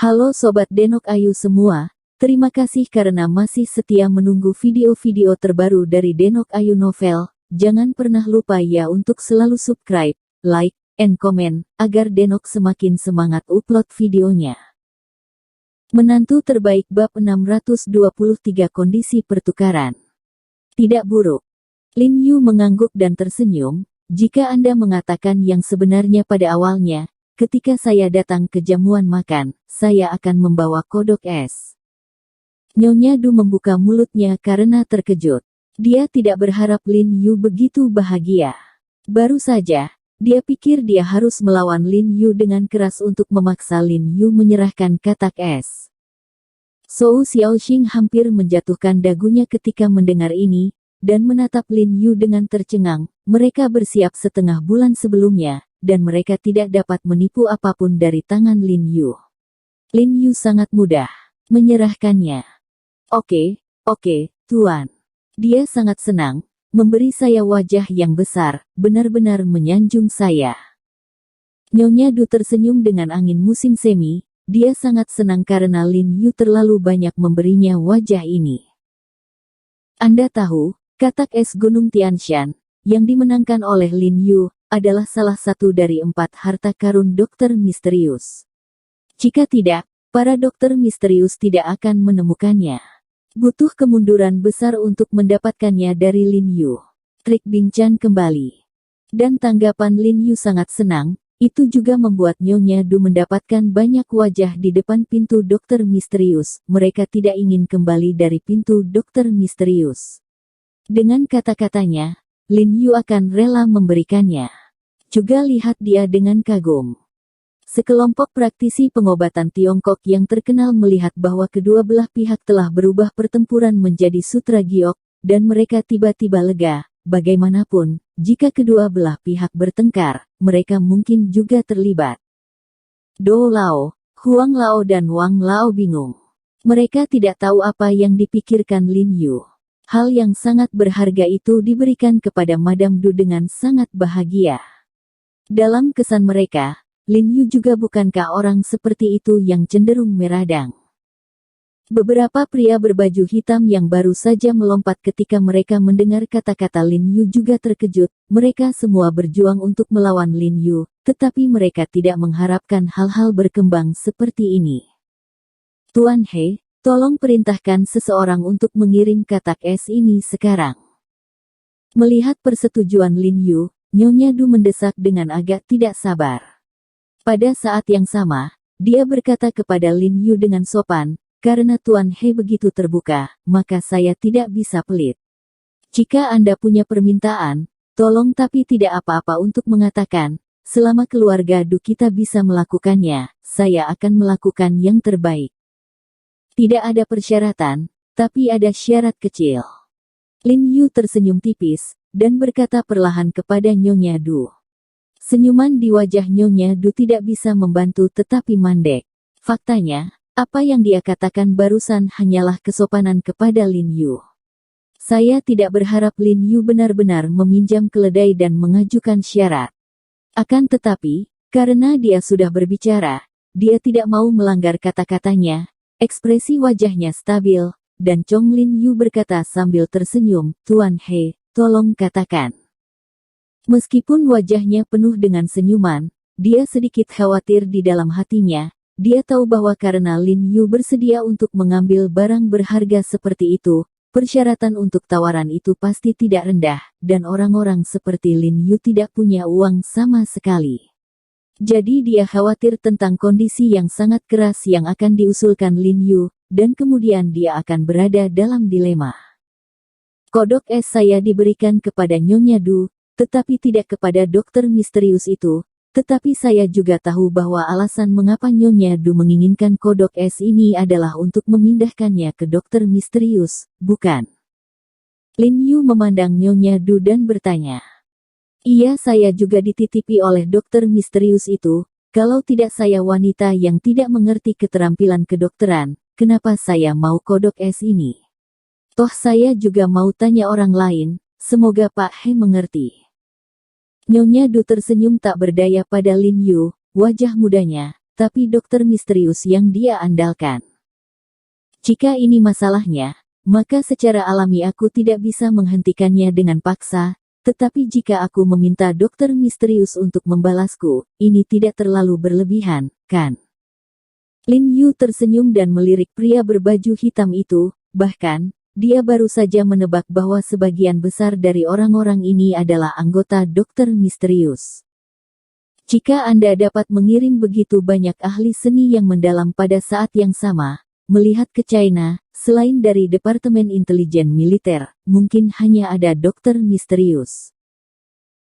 Halo Sobat Denok Ayu semua, terima kasih karena masih setia menunggu video-video terbaru dari Denok Ayu Novel. Jangan pernah lupa ya untuk selalu subscribe, like, and comment, agar Denok semakin semangat upload videonya. Menantu terbaik bab 623 kondisi pertukaran. Tidak buruk. Lin Yu mengangguk dan tersenyum, jika Anda mengatakan yang sebenarnya pada awalnya, ketika saya datang ke jamuan makan, saya akan membawa kodok es. Nyonya Du membuka mulutnya karena terkejut. Dia tidak berharap Lin Yu begitu bahagia. Baru saja, dia pikir dia harus melawan Lin Yu dengan keras untuk memaksa Lin Yu menyerahkan katak es. Zhou Xiaoxing hampir menjatuhkan dagunya ketika mendengar ini, dan menatap Lin Yu dengan tercengang. Mereka bersiap setengah bulan sebelumnya, dan mereka tidak dapat menipu apapun dari tangan Lin Yu. Lin Yu sangat mudah menyerahkannya. Oke, Tuan. Dia sangat senang, memberi saya wajah yang besar, benar-benar menyanjung saya. Nyonya Du tersenyum dengan angin musim semi, dia sangat senang karena Lin Yu terlalu banyak memberinya wajah ini. Anda tahu, katak es Gunung Tianshan, yang dimenangkan oleh Lin Yu, adalah salah satu dari 4 harta karun dokter misterius. Jika tidak, para dokter misterius tidak akan menemukannya. Butuh kemunduran besar untuk mendapatkannya dari Lin Yu. Trik bincang kembali. Dan tanggapan Lin Yu sangat senang, itu juga membuat Nyonya Du mendapatkan banyak wajah di depan pintu dokter misterius. Mereka tidak ingin kembali dari pintu dokter misterius. Dengan kata-katanya, Lin Yu akan rela memberikannya. Juga lihat dia dengan kagum. Sekelompok praktisi pengobatan Tiongkok yang terkenal melihat bahwa kedua belah pihak telah berubah pertempuran menjadi sutra giok, dan mereka tiba-tiba lega. Bagaimanapun, jika kedua belah pihak bertengkar, mereka mungkin juga terlibat. Dou Lao, Huang Lao dan Wang Lao bingung. Mereka tidak tahu apa yang dipikirkan Lin Yu. Hal yang sangat berharga itu diberikan kepada Madame Du dengan sangat bahagia. Dalam kesan mereka, Lin Yu juga bukankah orang seperti itu yang cenderung meradang. Beberapa pria berbaju hitam yang baru saja melompat ketika mereka mendengar kata-kata Lin Yu juga terkejut. Mereka semua berjuang untuk melawan Lin Yu, tetapi mereka tidak mengharapkan hal-hal berkembang seperti ini. Tuan He, tolong perintahkan seseorang untuk mengirim katak es ini sekarang. Melihat persetujuan Lin Yu, Nyonya Du mendesak dengan agak tidak sabar. Pada saat yang sama, dia berkata kepada Lin Yu dengan sopan, karena Tuan He begitu terbuka, maka saya tidak bisa pelit. Jika Anda punya permintaan, tolong tapi tidak apa-apa untuk mengatakan, selama keluarga Du kita bisa melakukannya, saya akan melakukan yang terbaik. Tidak ada persyaratan, tapi ada syarat kecil. Lin Yu tersenyum tipis, dan berkata perlahan kepada Nyonya Du. Senyuman di wajah Nyonya Du tidak bisa membantu tetapi mandek. Faktanya, apa yang dia katakan barusan hanyalah kesopanan kepada Lin Yu. Saya tidak berharap Lin Yu benar-benar meminjam keledai dan mengajukan syarat. Akan tetapi, karena dia sudah berbicara, dia tidak mau melanggar kata-katanya. Ekspresi wajahnya stabil, dan Chong Lin Yu berkata sambil tersenyum, Tuan He, tolong katakan. Meskipun wajahnya penuh dengan senyuman, dia sedikit khawatir di dalam hatinya. Dia tahu bahwa karena Lin Yu bersedia untuk mengambil barang berharga seperti itu, persyaratan untuk tawaran itu pasti tidak rendah, dan orang-orang seperti Lin Yu tidak punya uang sama sekali. Jadi dia khawatir tentang kondisi yang sangat keras yang akan diusulkan Lin Yu, dan kemudian dia akan berada dalam dilema. Kodok es saya diberikan kepada Nyonya Du, tetapi tidak kepada dokter misterius itu, tetapi saya juga tahu bahwa alasan mengapa Nyonya Du menginginkan kodok es ini adalah untuk memindahkannya ke dokter misterius, bukan? Lin Yu memandang Nyonya Du dan bertanya. Iya, saya juga dititipi oleh dokter misterius itu. Kalau tidak saya wanita yang tidak mengerti keterampilan kedokteran, kenapa saya mau kodok es ini? Toh saya juga mau tanya orang lain, semoga Pak He mengerti. Nyonya Du tersenyum tak berdaya pada Lin Yu, wajah mudanya, tapi dokter misterius yang dia andalkan. Jika ini masalahnya, maka secara alami aku tidak bisa menghentikannya dengan paksa, tetapi jika aku meminta dokter misterius untuk membalasku, ini tidak terlalu berlebihan, kan? Lin Yu tersenyum dan melirik pria berbaju hitam itu, bahkan, dia baru saja menebak bahwa sebagian besar dari orang-orang ini adalah anggota dokter misterius. Jika Anda dapat mengirim begitu banyak ahli seni yang mendalam pada saat yang sama, melihat ke China, selain dari Departemen Intelijen Militer, mungkin hanya ada dokter misterius.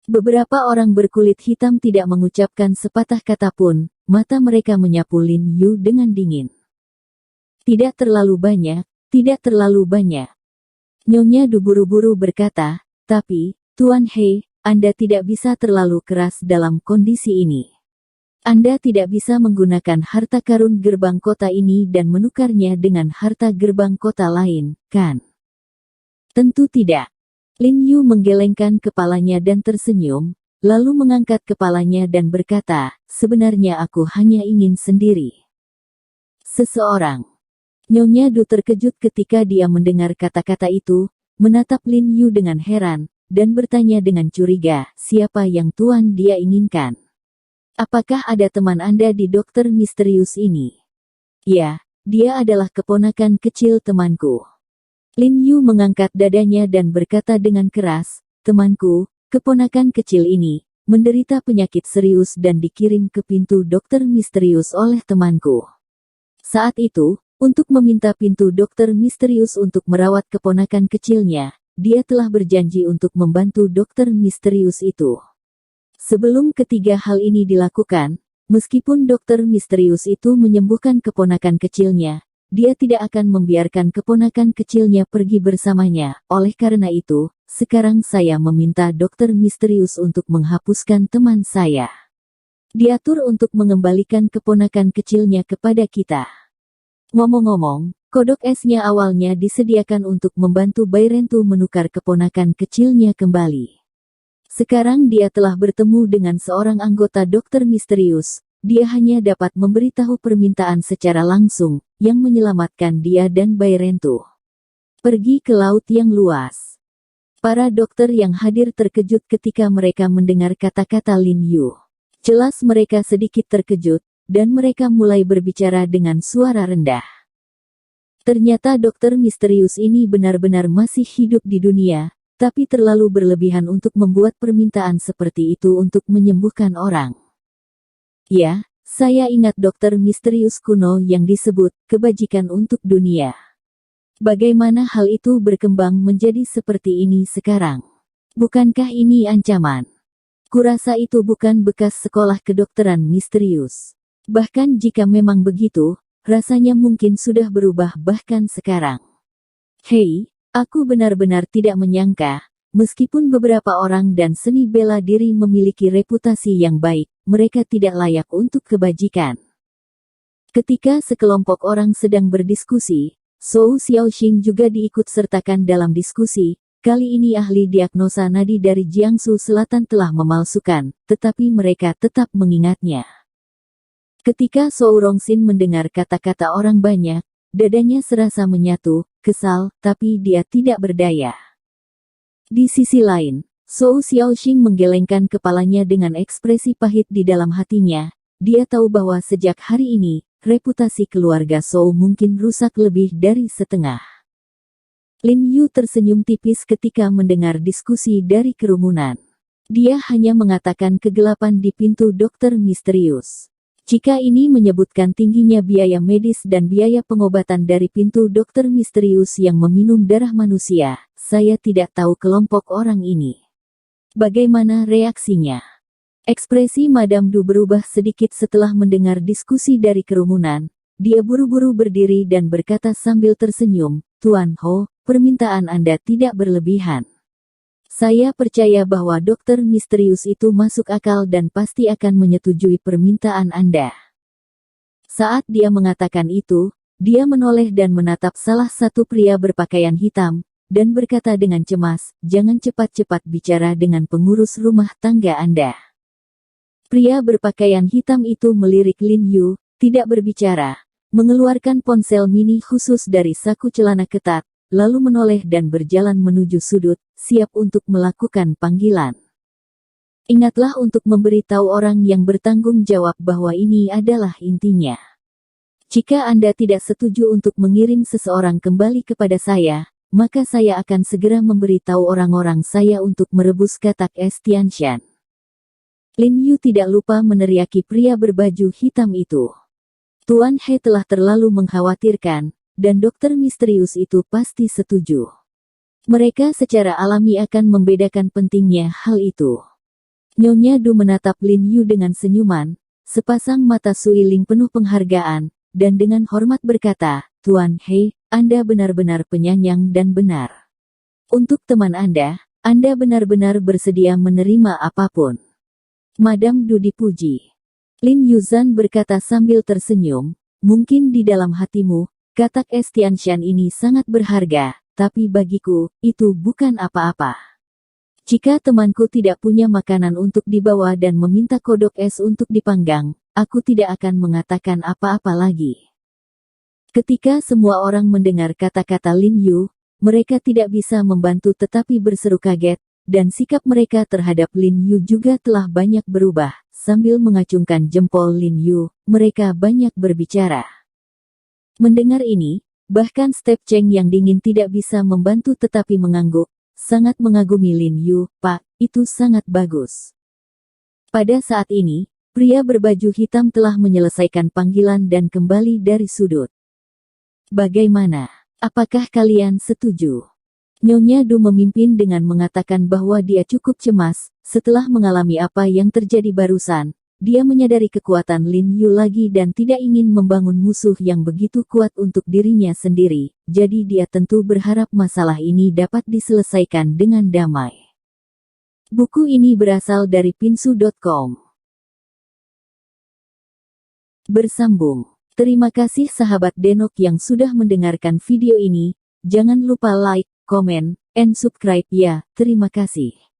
Beberapa orang berkulit hitam tidak mengucapkan sepatah kata pun, mata mereka menyapu Lin Yu dengan dingin. Tidak terlalu banyak, tidak terlalu banyak. Nyonya Du buru-buru berkata, tapi, Tuan He, Anda tidak bisa terlalu keras dalam kondisi ini. Anda tidak bisa menggunakan harta karun gerbang kota ini dan menukarnya dengan harta gerbang kota lain, kan? Tentu tidak. Lin Yu menggelengkan kepalanya dan tersenyum, lalu mengangkat kepalanya dan berkata, sebenarnya aku hanya ingin sendiri. Seseorang. Nyonya Du terkejut ketika dia mendengar kata-kata itu, menatap Lin Yu dengan heran, dan bertanya dengan curiga, siapa yang Tuan dia inginkan? Apakah ada teman Anda di dokter misterius ini? Ya, dia adalah keponakan kecil temanku. Lin Yu mengangkat dadanya dan berkata dengan keras, temanku, keponakan kecil ini, menderita penyakit serius dan dikirim ke pintu dokter misterius oleh temanku. Saat itu, untuk meminta pintu dokter misterius untuk merawat keponakan kecilnya, dia telah berjanji untuk membantu dokter misterius itu. Sebelum ketiga hal ini dilakukan, meskipun dokter misterius itu menyembuhkan keponakan kecilnya, dia tidak akan membiarkan keponakan kecilnya pergi bersamanya. Oleh karena itu, sekarang saya meminta dokter misterius untuk menghapuskan teman saya. Diatur untuk mengembalikan keponakan kecilnya kepada kita. Ngomong-ngomong, kodok esnya awalnya disediakan untuk membantu Bairentu menukar keponakan kecilnya kembali. Sekarang dia telah bertemu dengan seorang anggota dokter misterius, dia hanya dapat memberitahu permintaan secara langsung, yang menyelamatkan dia dan Bairentu. Pergi ke laut yang luas. Para dokter yang hadir terkejut ketika mereka mendengar kata-kata Lin Yu. Jelas mereka sedikit terkejut, dan mereka mulai berbicara dengan suara rendah. Ternyata dokter misterius ini benar-benar masih hidup di dunia, tapi terlalu berlebihan untuk membuat permintaan seperti itu untuk menyembuhkan orang. Ya, saya ingat dokter misterius kuno yang disebut kebajikan untuk dunia. Bagaimana hal itu berkembang menjadi seperti ini sekarang? Bukankah ini ancaman? Kurasa itu bukan bekas sekolah kedokteran misterius. Bahkan jika memang begitu, rasanya mungkin sudah berubah bahkan sekarang. Hei, aku benar-benar tidak menyangka, meskipun beberapa orang dan seni bela diri memiliki reputasi yang baik, mereka tidak layak untuk kebajikan. Ketika sekelompok orang sedang berdiskusi, Zhou Xiaoxing juga diikut sertakan dalam diskusi. Kali ini ahli diagnosa nadi dari Jiangsu Selatan telah memalsukan, tetapi mereka tetap mengingatnya. Ketika Zhou Rongxin mendengar kata-kata orang banyak, dadanya serasa menyatu, kesal, tapi dia tidak berdaya. Di sisi lain, Zhou Xiaoxing menggelengkan kepalanya dengan ekspresi pahit di dalam hatinya. Dia tahu bahwa sejak hari ini, reputasi keluarga Zhou mungkin rusak lebih dari setengah. Lin Yu tersenyum tipis ketika mendengar diskusi dari kerumunan. Dia hanya mengatakan kegelapan di pintu dokter misterius. Jika ini menyebutkan tingginya biaya medis dan biaya pengobatan dari pintu dokter misterius yang meminum darah manusia, saya tidak tahu kelompok orang ini. Bagaimana reaksinya? Ekspresi Madame Du berubah sedikit setelah mendengar diskusi dari kerumunan. Dia buru-buru berdiri dan berkata sambil tersenyum, Tuan Ho, permintaan Anda tidak berlebihan. Saya percaya bahwa dokter misterius itu masuk akal dan pasti akan menyetujui permintaan Anda. Saat dia mengatakan itu, dia menoleh dan menatap salah satu pria berpakaian hitam, dan berkata dengan cemas, jangan cepat-cepat bicara dengan pengurus rumah tangga Anda. Pria berpakaian hitam itu melirik Lin Yu, tidak berbicara, mengeluarkan ponsel mini khusus dari saku celana ketat, lalu menoleh dan berjalan menuju sudut, siap untuk melakukan panggilan. Ingatlah untuk memberitahu orang yang bertanggung jawab bahwa ini adalah intinya. Jika Anda tidak setuju untuk mengirim seseorang kembali kepada saya, maka saya akan segera memberitahu orang-orang saya untuk merebus katak es Tianshan. Lin Yu tidak lupa meneriaki pria berbaju hitam itu. Tuan He telah terlalu mengkhawatirkan, dan dokter misterius itu pasti setuju. Mereka secara alami akan membedakan pentingnya hal itu. Nyonya Du menatap Lin Yu dengan senyuman, sepasang mata suiling penuh penghargaan, dan dengan hormat berkata, Tuan He, Anda benar-benar penyayang dan benar. Untuk teman Anda benar-benar bersedia menerima apapun. Madam Du dipuji. Lin Yuzhan berkata sambil tersenyum, mungkin di dalam hatimu, katak es Tianshan ini sangat berharga, tapi bagiku, itu bukan apa-apa. Jika temanku tidak punya makanan untuk dibawa dan meminta kodok es untuk dipanggang, aku tidak akan mengatakan apa-apa lagi. Ketika semua orang mendengar kata-kata Lin Yu, mereka tidak bisa membantu tetapi berseru kaget, dan sikap mereka terhadap Lin Yu juga telah banyak berubah. Sambil mengacungkan jempol Lin Yu, mereka banyak berbicara. Mendengar ini, bahkan Step Cheng yang dingin tidak bisa membantu tetapi mengangguk, sangat mengagumi Lin Yu, Pak, itu sangat bagus. Pada saat ini, pria berbaju hitam telah menyelesaikan panggilan dan kembali dari sudut. Bagaimana? Apakah kalian setuju? Nyonya Du memimpin dengan mengatakan bahwa dia cukup cemas, setelah mengalami apa yang terjadi barusan. Dia menyadari kekuatan Lin Yu lagi dan tidak ingin membangun musuh yang begitu kuat untuk dirinya sendiri, jadi dia tentu berharap masalah ini dapat diselesaikan dengan damai. Buku ini berasal dari pinsu.com. Bersambung. Terima kasih sahabat Denok yang sudah mendengarkan video ini. Jangan lupa like, komen, and subscribe ya. Terima kasih.